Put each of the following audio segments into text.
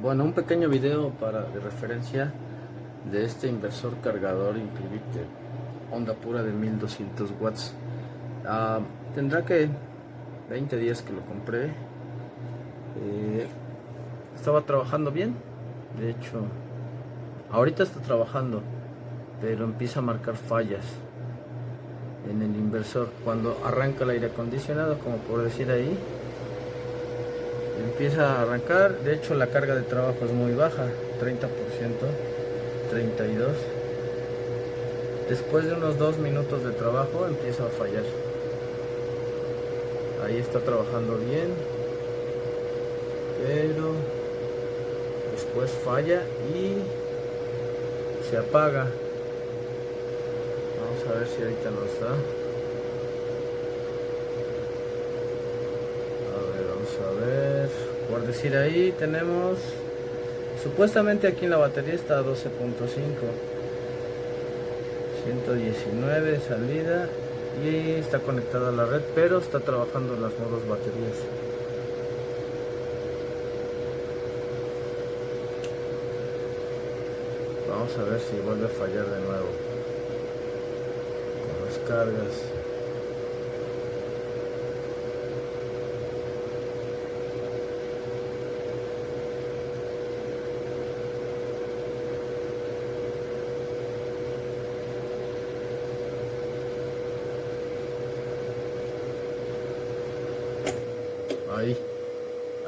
Bueno, un pequeño video de referencia de este inversor cargador Ampinvt de onda pura de 1200 watts. Tendrá que 20 días que lo compré. Estaba trabajando bien, de hecho ahorita está trabajando, pero empieza a marcar fallas en el inversor cuando arranca el aire acondicionado, como por decir ahí. Empieza a arrancar, de hecho la carga de trabajo es muy baja, 30%, 32%. Después de unos 2 minutos de trabajo empieza a fallar. Ahí está trabajando bien, pero después falla y se apaga. Vamos a ver si ahorita nos da. A ver, por decir ahí tenemos, supuestamente aquí en la batería está a 12.5, 119 salida y está conectada a la red, pero está trabajando en las modos baterías. Vamos a ver si vuelve a fallar de nuevo con las cargas.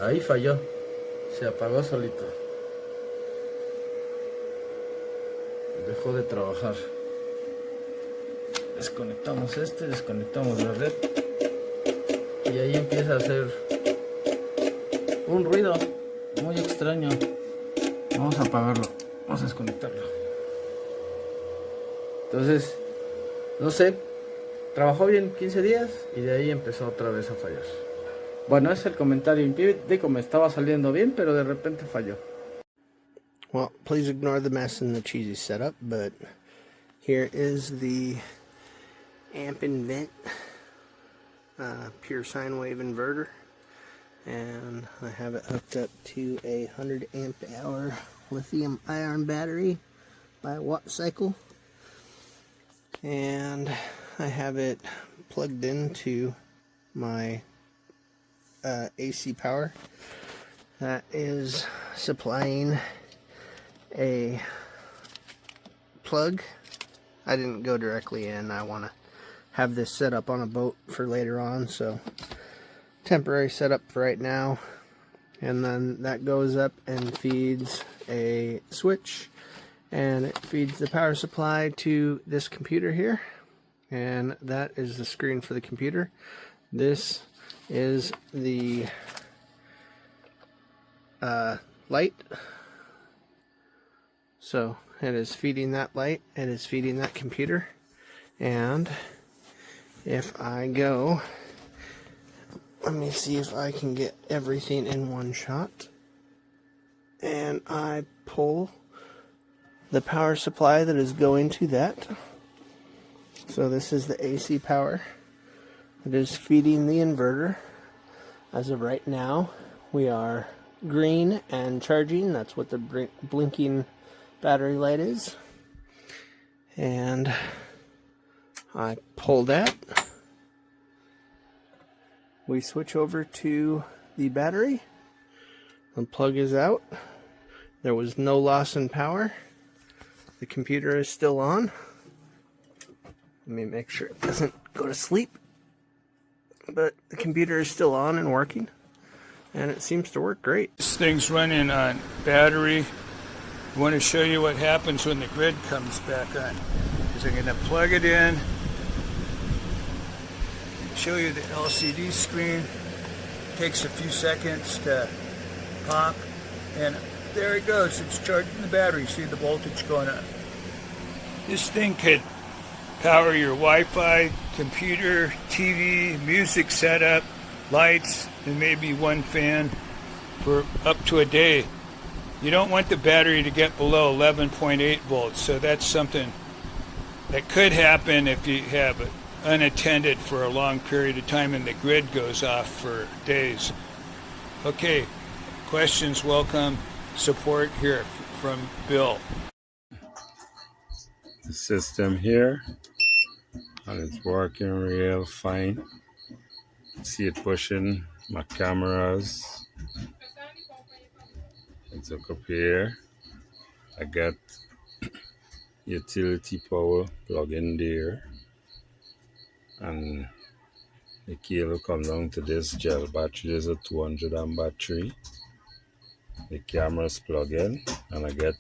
Ahí falló, se apagó solito, dejó de trabajar. Desconectamos desconectamos la red y ahí empieza a hacer un ruido muy extraño. Vamos a apagarlo, vamos a desconectarlo. Entonces, no sé, trabajó bien 15 días y de ahí empezó otra vez a fallar. Bueno, es el comentario. Digo, me estaba saliendo bien, pero de repente falló. Well, please ignore the mess and the cheesy setup, but here is the Ampinvt pure sine wave inverter, and I have it hooked up to a 100 amp hour lithium ion battery by watt cycle, and I have it plugged into my AC power that is supplying a plug. I didn't go directly in. I want to have this set up on a boat for later on, so temporary setup for right now. And then that goes up and feeds a switch, and it feeds the power supply to this computer here, and that is the screen for the computer. This is the light. So it is feeding that light, it is feeding that computer, and if I go, let me see if I can get everything in one shot, and I pull the power supply that is going to that. So this is the AC power. It is feeding the inverter. As of right now, we are green and charging. That's what the blinking battery light is. And I pull that. We switch over to the battery. The plug is out. There was no loss in power. The computer is still on. Let me make sure it doesn't go to sleep. But the computer is still on and working, and it seems to work great. This thing's running on battery. I want to show you what happens when the grid comes back on. Because I'm going to plug it in, show you the LCD screen. It takes a few seconds to pop, and there it goes. It's charging the battery. See the voltage going up. This thing could power your Wi-Fi, computer, TV, music setup, lights, and maybe one fan for up to a day. You don't want the battery to get below 11.8 volts, so that's something that could happen if you have it unattended for a long period of time and the grid goes off for days. Okay, questions welcome. support here from Bill. The system here, and it's working real fine. See it pushing my cameras. It's up here. I got utility power plug in there, and the cable comes down to this gel battery. There's a 200 amp battery. The camera's plug in, and I get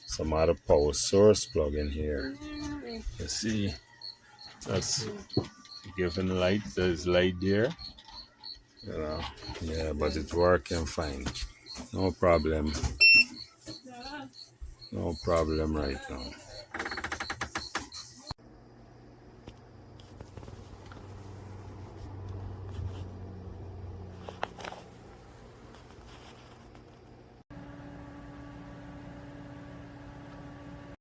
some other power source plug in here. You see, that's giving light. There's light there. You know, yeah, but it's working fine. No problem. No problem right now.